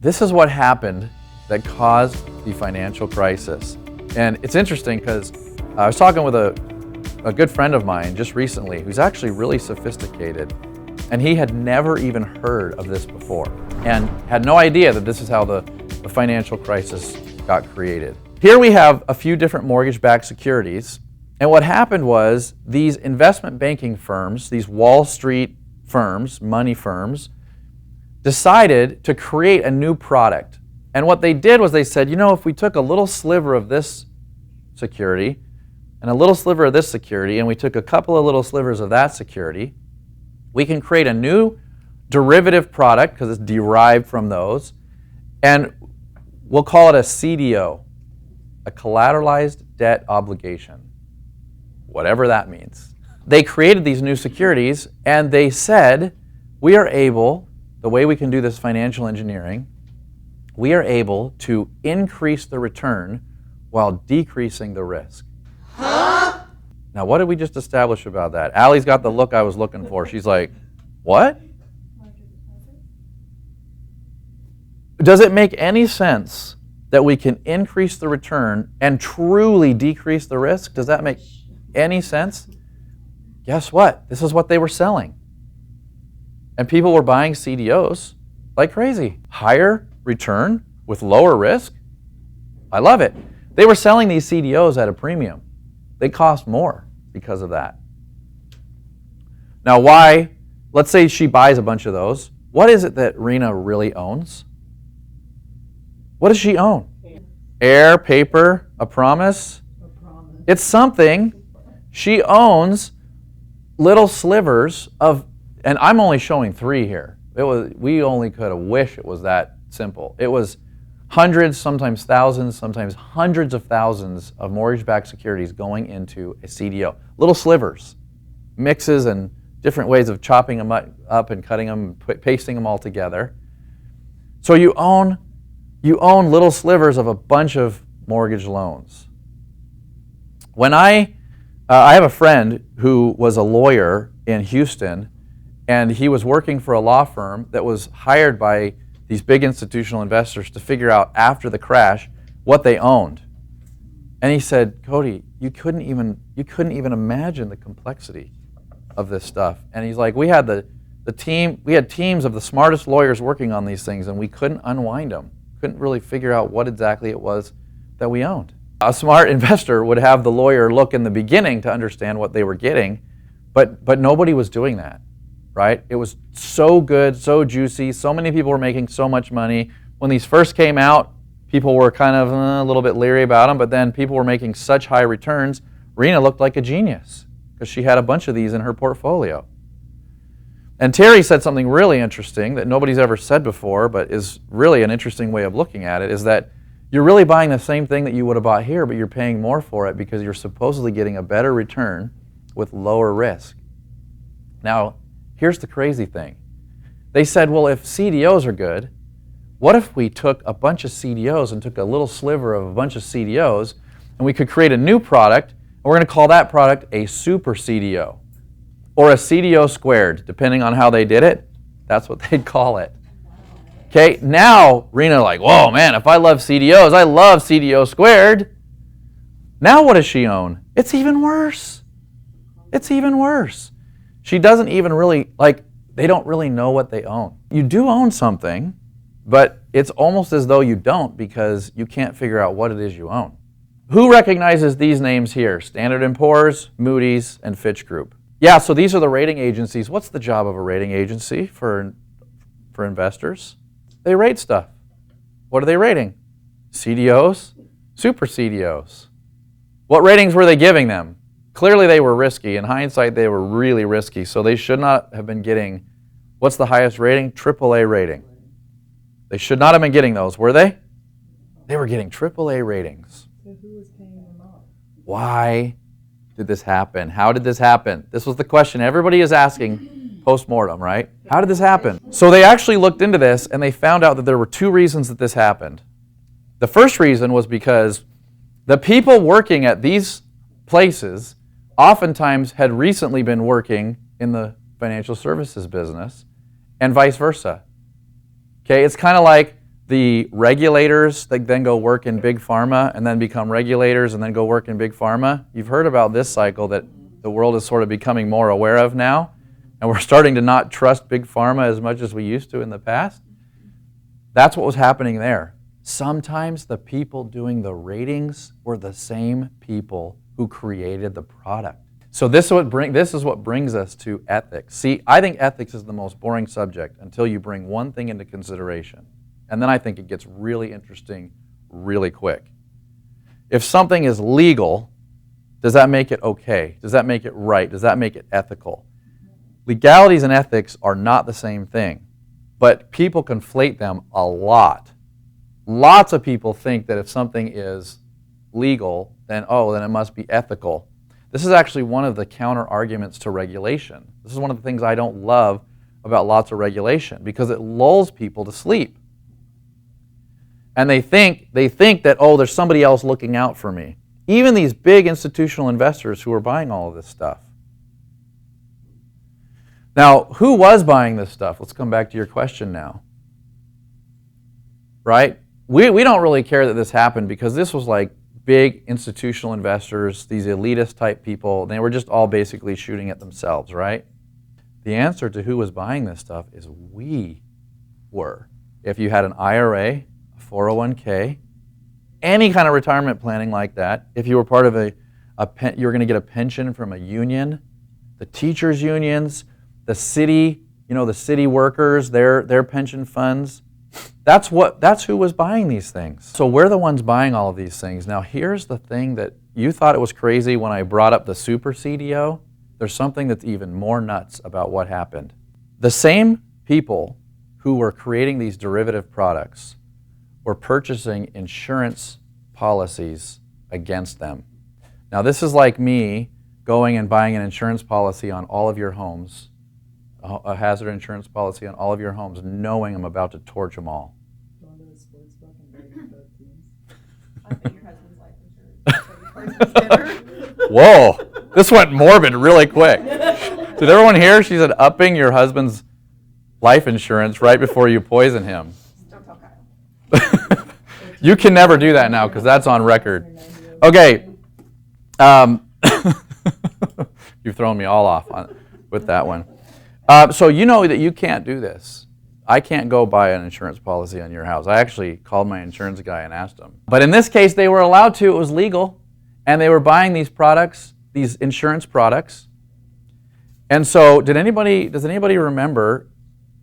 This is what happened that caused the financial crisis. And it's interesting because I was talking with a good friend of mine just recently who's actually really sophisticated, and he had never even heard of this before and had no idea that this is how the financial crisis got created. Here we have a few different mortgage-backed securities, and what happened was these investment banking firms, these Wall Street firms, money firms, decided to create a new product. And what they did was they said, you know, if we took a little sliver of this security and a little sliver of this security, and we took a couple of little slivers of that security, we can create a new derivative product because it's derived from those, and we'll call it a CDO, a collateralized debt obligation, whatever that means. They created these new securities, and they said, we are able, the way we can do this financial engineering, we are able to increase the return while decreasing the risk. Huh? Now, what did we just establish about that? Allie's got the look I was looking for. She's like, what? Does it make any sense that we can increase the return and truly decrease the risk? Does that make any sense? Guess what? This is what they were selling. And people were buying CDOs like crazy. Higher return with lower risk. I love it. They were selling these CDOs at a premium. They cost more because of that. Now why? Let's say she buys a bunch of those. What is it that Rena really owns? What does she own? Air, paper, a promise? It's something. She owns little slivers of, and I'm only showing 3 here. We only could have wished it was that simple. It was hundreds, sometimes thousands, sometimes hundreds of thousands of mortgage-backed securities going into a CDO. Little slivers, mixes and different ways of chopping them up and cutting them, pasting them all together. So you own little slivers of a bunch of mortgage loans. When I have a friend who was a lawyer in Houston, and he was working for a law firm that was hired by these big institutional investors to figure out after the crash what they owned. And he said, Cody, you couldn't even imagine the complexity of this stuff. And he's like, we had teams of the smartest lawyers working on these things, and we couldn't unwind them. Couldn't really figure out what exactly it was that we owned. A smart investor would have the lawyer look in the beginning to understand what they were getting, but nobody was doing that, right? It was so good, so juicy, so many people were making so much money. When these first came out, people were kind of a little bit leery about them, but then people were making such high returns. Rena looked like a genius because she had a bunch of these in her portfolio. And Terry said something really interesting that nobody's ever said before, but is really an interesting way of looking at it, is that you're really buying the same thing that you would have bought here, but you're paying more for it because you're supposedly getting a better return with lower risk. Now, here's the crazy thing. They said, well, if CDOs are good, what if we took a bunch of CDOs and took a little sliver of a bunch of CDOs, and we could create a new product, and we're going to call that product a super CDO, or a CDO Squared, depending on how they did it. That's what they'd call it. Okay, now Rena like, whoa, man, if I love CDOs, I love CDO Squared. Now what does she own? It's even worse. It's even worse. She doesn't even really, they don't really know what they own. You do own something, but it's almost as though you don't because you can't figure out what it is you own. Who recognizes these names here? Standard & Poor's, Moody's, and Fitch Group. Yeah, so these are the rating agencies. What's the job of a rating agency for investors? They rate stuff. What are they rating? CDOs, super CDOs. What ratings were they giving them? Clearly they were risky. In hindsight, they were really risky, so they should not have been getting, what's the highest rating? AAA rating. They should not have been getting those, were they? They were getting AAA ratings. So who was paying them off? Why did this happen? How did this happen? This was the question everybody is asking post-mortem, right? How did this happen? So they actually looked into this and they found out that there were 2 reasons that this happened. The first reason was because the people working at these places oftentimes had recently been working in the financial services business and vice versa. Okay, it's kind of like the regulators that then go work in big pharma and then become regulators and then go work in big pharma. You've heard about this cycle that the world is sort of becoming more aware of now, and we're starting to not trust big pharma as much as we used to in the past. That's what was happening there. Sometimes the people doing the ratings were the same people who created the product. So this is what brings us to ethics. See, I think ethics is the most boring subject until you bring one thing into consideration. And then I think it gets really interesting really quick. If something is legal, does that make it okay? Does that make it right? Does that make it ethical? Legalities and ethics are not the same thing, but people conflate them a lot. Lots of people think that if something is legal, then it must be ethical. This is actually one of the counter arguments to regulation. This is one of the things I don't love about lots of regulation, because it lulls people to sleep. And they think that, there's somebody else looking out for me. Even these big institutional investors who are buying all of this stuff. Now, who was buying this stuff? Let's come back to your question now. Right? We don't really care that this happened, because this was like big institutional investors, these elitist type people. They were just all basically shooting at themselves, right? The answer to who was buying this stuff is we were. If you had an IRA, 401k, any kind of retirement planning like that, if you were part of you were going to get a pension from a union, the teachers' unions, the city, the city workers, their pension funds, that's who was buying these things. So we're the ones buying all of these things. Now here's the thing that you thought it was crazy when I brought up the super CDO. There's something that's even more nuts about what happened. The same people who were creating these derivative products were purchasing insurance policies against them. Now this is like me going and buying an insurance policy on all of your homes, a hazard insurance policy on all of your homes, knowing I'm about to torch them all. I bet your husband's life insurance. Whoa, this went morbid really quick. Did everyone hear? She said upping your husband's life insurance right before you poison him. Don't tell Kyle. You can never do that now because that's on record. Okay. You've thrown me all off with that one. So you know that you can't do this. I can't go buy an insurance policy on your house. I actually called my insurance guy and asked him. But in this case, they were allowed to. It was legal. And they were buying these products, these insurance products. And so does anybody remember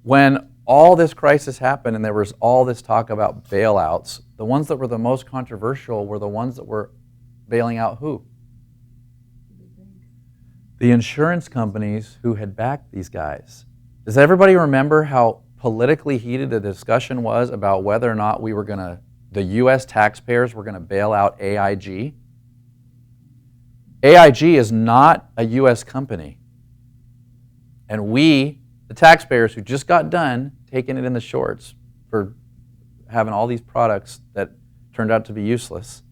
when all this crisis happened and there was all this talk about bailouts, the ones that were the most controversial were the ones that were bailing out who? The insurance companies who had backed these guys. Does everybody remember how politically heated the discussion was about whether or not the U.S. taxpayers were going to bail out AIG? AIG is not a U.S. company. And we, the taxpayers who just got done taking it in the shorts for having all these products that turned out to be useless,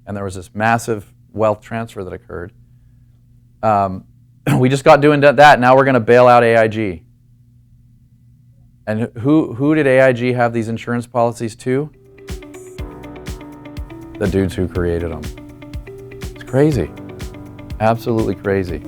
and there was this massive wealth transfer that occurred, we just got doing that. Now we're going to bail out AIG. And who did AIG have these insurance policies to? The dudes who created them. It's crazy. Absolutely crazy.